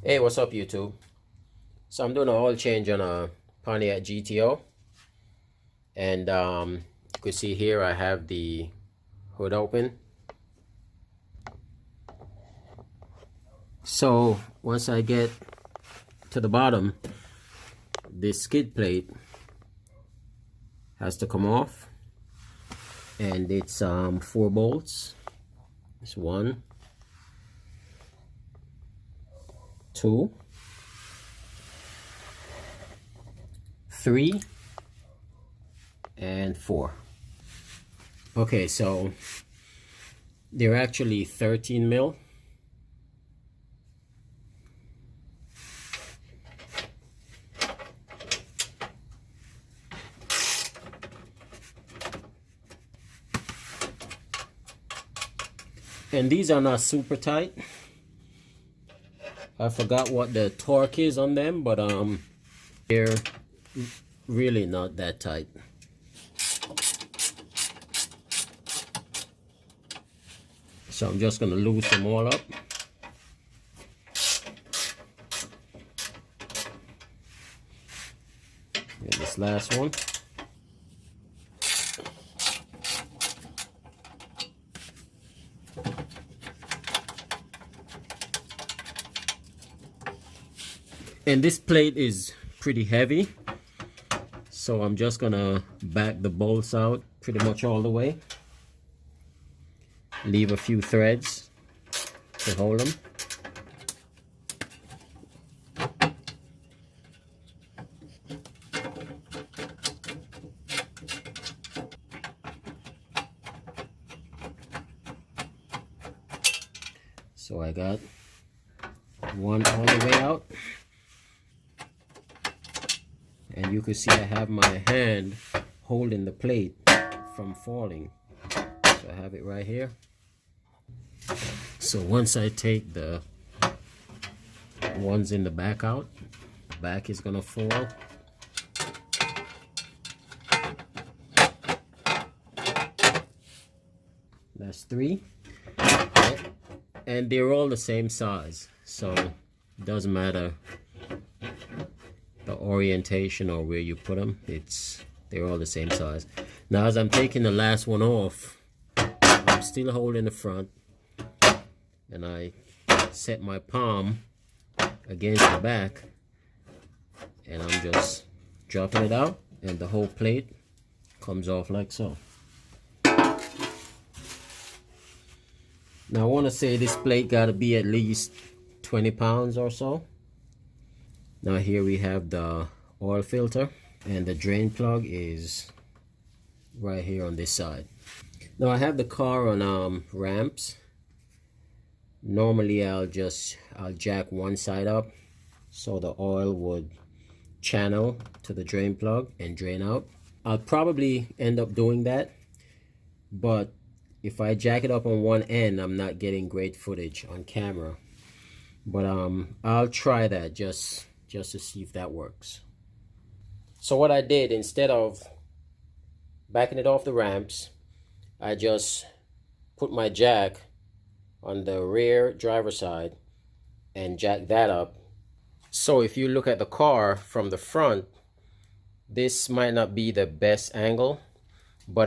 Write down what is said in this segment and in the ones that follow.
Hey, what's up YouTube? So I'm doing an oil change on a Pontiac GTO, and you can see here I have the hood open. So once I get to the bottom, this skid plate has to come off, and it's 4 bolts. It's 1, 2, 3, and 4. Okay, so they're actually 13 mil. And these are not super tight. I forgot what the torque is on them, but they're really not that tight. So I'm just gonna loosen them all up. And this last one. And this plate is pretty heavy, so I'm just gonna back the bolts out pretty much all the way. Leave a few threads to hold them. So I got one all the way out. And you can see I have my hand holding the plate from falling. So I have it right here. So once I take the ones in the back out, the back is gonna fall. That's 3. And they're all the same size, so it doesn't matter the orientation or where you put them. They're all the same size. Now as I'm taking the last one off, I'm still holding the front, and I set my palm against the back, and I'm just dropping it out, and the whole plate comes off like so. Now I want to say this plate got to be at least 20 pounds or so. Now here we have the oil filter, and the drain plug is right here on this side. Now I have the car on ramps. Normally I'll jack one side up so the oil would channel to the drain plug and drain out. I'll probably end up doing that, but if I jack it up on one end, I'm not getting great footage on camera. But I'll try that just to see if that works. So what I did, instead of backing it off the ramps, I just put my jack on the rear driver's side and jack that up. So if you look at the car from the front, this might not be the best angle, but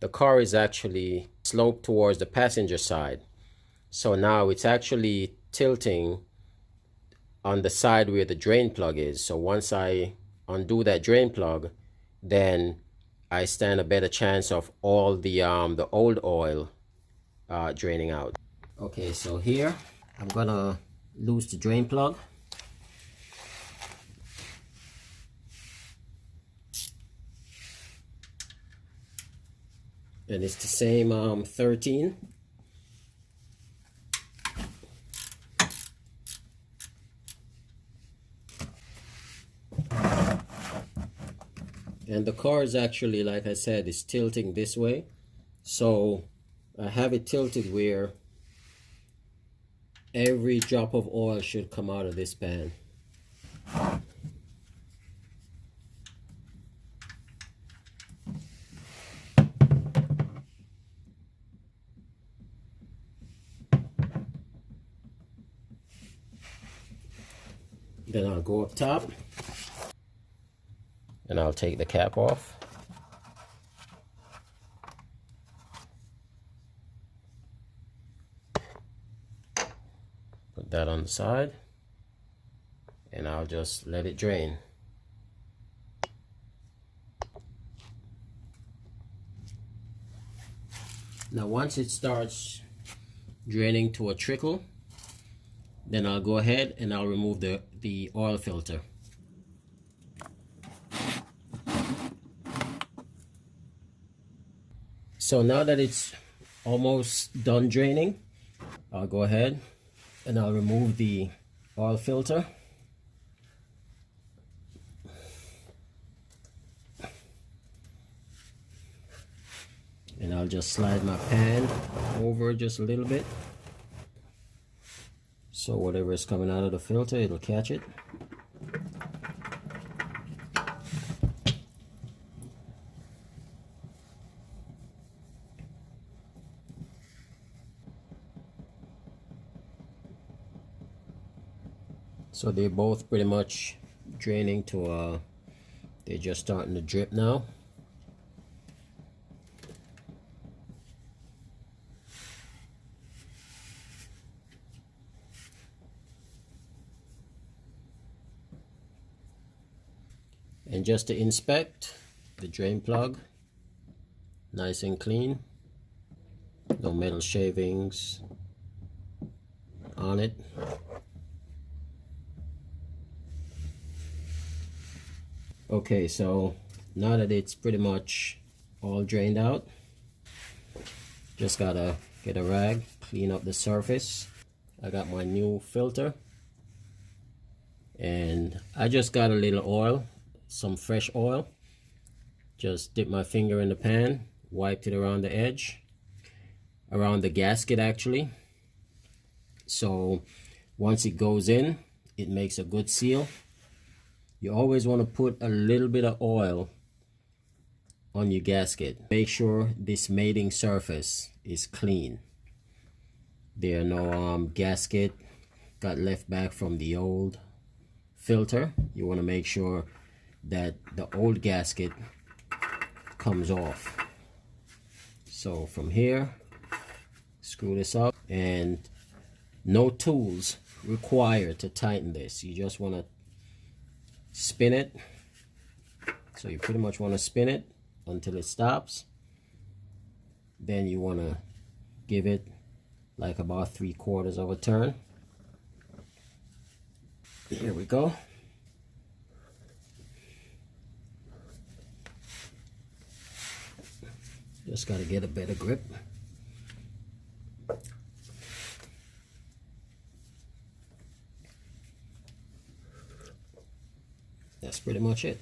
the car is actually sloped towards the passenger side. So now it's actually tilting on the side where the drain plug is. So once I undo that drain plug, then I stand a better chance of all the old oil draining out. Okay, so here I'm gonna loose the drain plug. And it's the same 13. And the car is actually, like I said, is tilting this way. So I have it tilted where every drop of oil should come out of this pan. Then I'll go up top and I'll take the cap off. Put that on the side and I'll just let it drain. Now once it starts draining to a trickle, then I'll go ahead and I'll remove the oil filter. So now that it's almost done draining, I'll go ahead and I'll remove the oil filter. And I'll just slide my pan over just a little bit. So whatever is coming out of the filter, it'll catch it. So they're both pretty much draining to they're just starting to drip now. And just to inspect the drain plug, nice and clean, no metal shavings on it. Okay, so now that it's pretty much all drained out, just gotta get a rag, clean up the surface. I got my new filter and I just got a little oil, some fresh oil. Just dip my finger in the pan, wiped it around the edge, around the gasket actually. So once it goes in, it makes a good seal. You always want to put a little bit of oil on your gasket. Make sure this mating surface is clean. There are no gasket got left back from the old filter. You want to make sure that the old gasket comes off. So from here, screw this up, and no tools required to tighten this. You just want to spin it. So you pretty much want to spin it until it stops. Then you want to give it like about 3/4 of a turn. Here we go. Just got to get a better grip. That's pretty much it.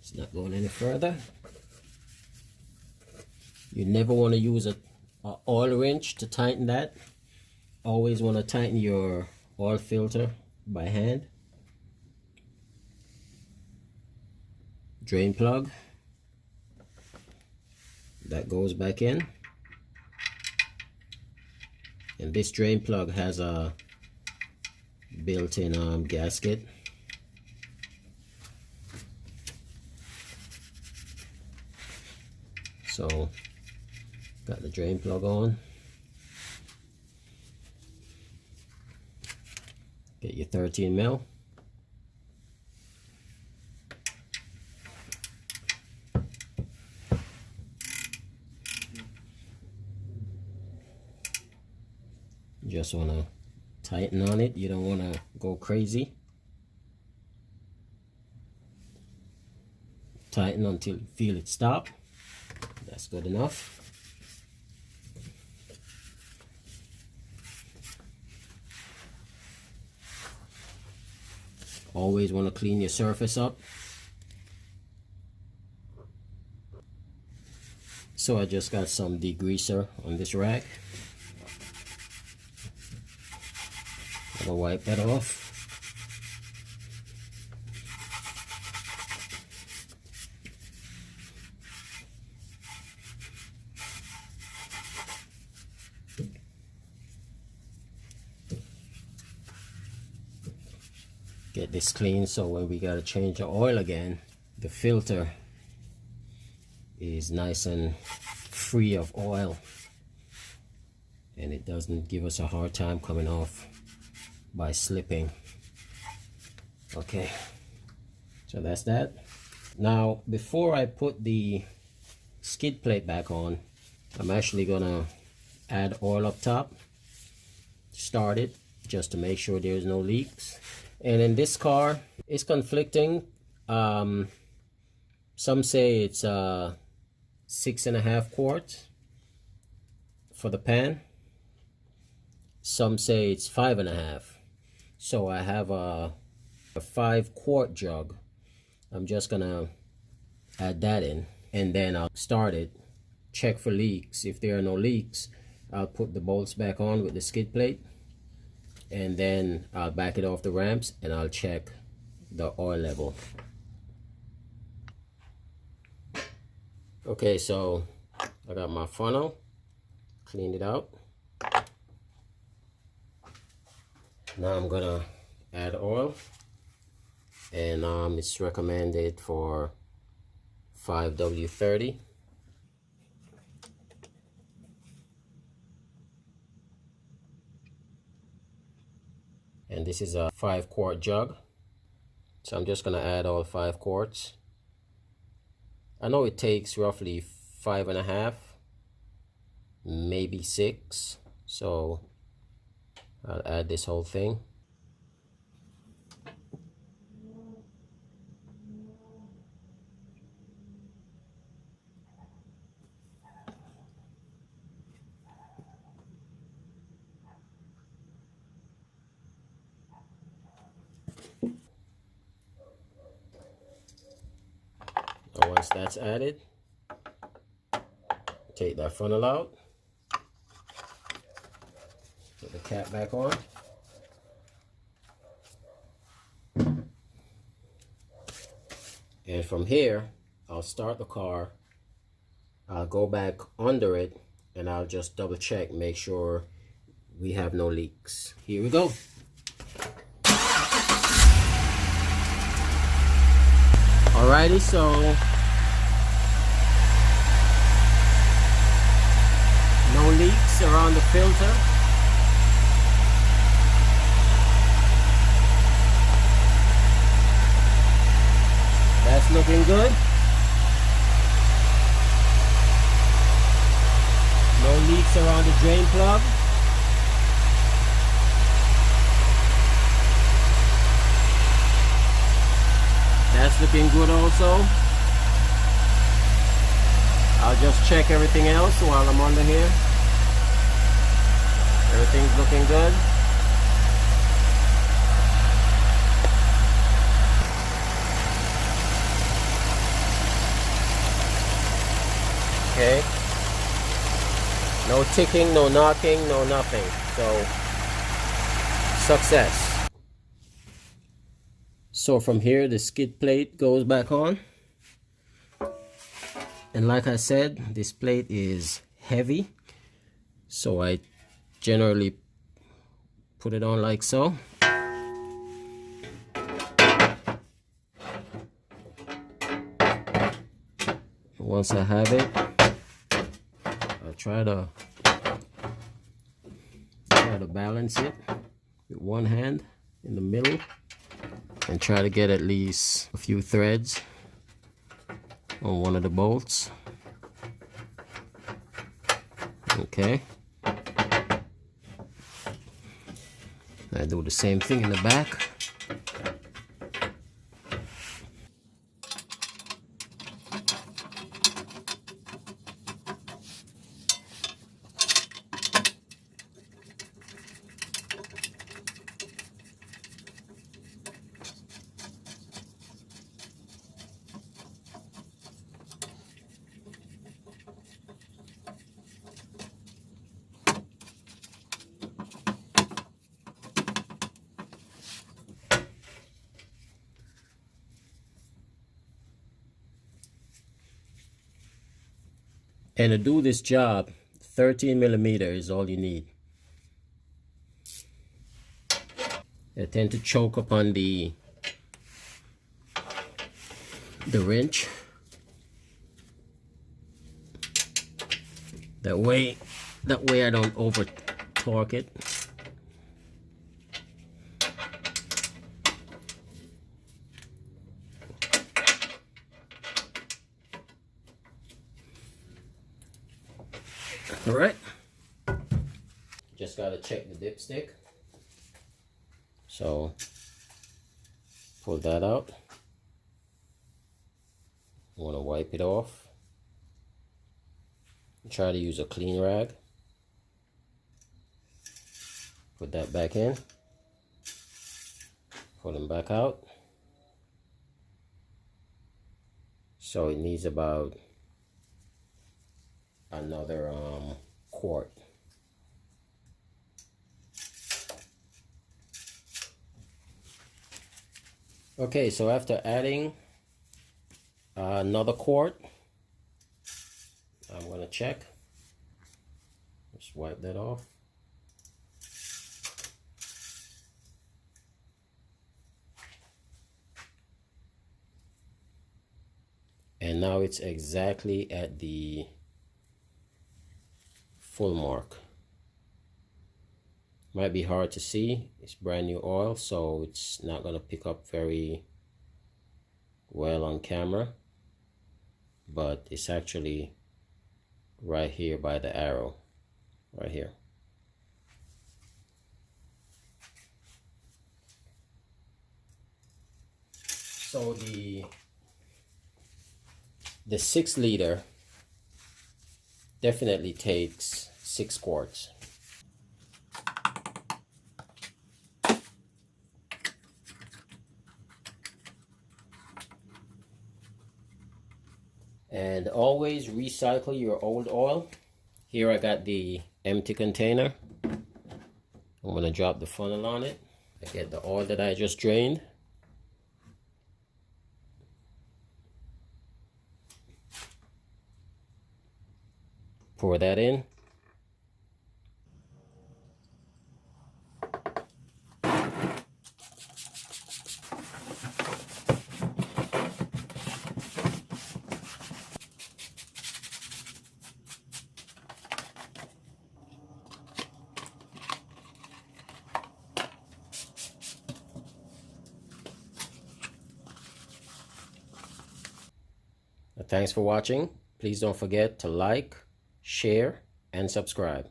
It's not going any further. You never want to use a oil wrench to tighten that. Always want to tighten your oil filter by hand. Drain plug. That goes back in. And this drain plug has a built-in gasket. So got the drain plug on. Get your 13 mil. Just want to tighten on it. You don't want to go crazy. Tighten until you feel it stop. That's good enough. Always want to clean your surface up. So I just got some degreaser on this rack. I'm gonna wipe that off. get this clean, so when we gotta change the oil again, the filter is nice and free of oil, and it doesn't give us a hard time coming off by slipping. Okay, so that's that. Now before I put the skid plate back on, I'm actually gonna add oil up top, start it just to make sure there's no leaks. And in this car, it's conflicting. Some say it's 6.5 quarts for the pan. Some say it's 5.5. So I have a 5-quart jug. I'm just gonna add that in, and then I'll start it, check for leaks. If there are no leaks, I'll put the bolts back on with the skid plate, and then I'll back it off the ramps and I'll check the oil level. Okay, so I got my funnel, cleaned it out. Now I'm gonna add oil, and it's recommended for 5W30. And this is a 5-quart jug, so I'm just gonna add all 5 quarts. I know it takes roughly 5.5, maybe 6, so I'll add this whole thing. Now once that's added, take that funnel out, put the cap back on, and from here I'll start the car. I'll go back under it and I'll just double check, make sure we have no leaks. Here we go. Alrighty, so no leaks around the filter. That's looking good. No leaks around the drain plug. That's looking good also. I'll just check everything else while I'm under here. Everything's looking good. Okay. No ticking, no knocking, no nothing. So, success. So from here, the skid plate goes back on. And like I said, this plate is heavy, so I generally put it on like so. Once I have it, I'll try to balance it with one hand in the middle and try to get at least a few threads on one of the bolts. Okay. I do the same thing in the back. And to do this job, 13mm is all you need. They tend to choke upon the the wrench. That way I don't over torque it. All right. Just gotta check the dipstick. So pull that out. Want to wipe it off. Try to use a clean rag. Put that back in. Pull them back out. So it needs about another quart. Okay, so after adding another quart, I'm gonna check. Just wipe that off. And now it's exactly at the full mark. Might be hard to see. It's brand new oil, so it's not gonna pick up very well on camera, but it's actually right here by the arrow, right here. So the 6 liter definitely takes 6 quarts. And always recycle your old oil. Here I got the empty container. I'm going to drop the funnel on it. I get the oil that I just drained. Pour that in. Thanks for watching. Please don't forget to like, share, and subscribe.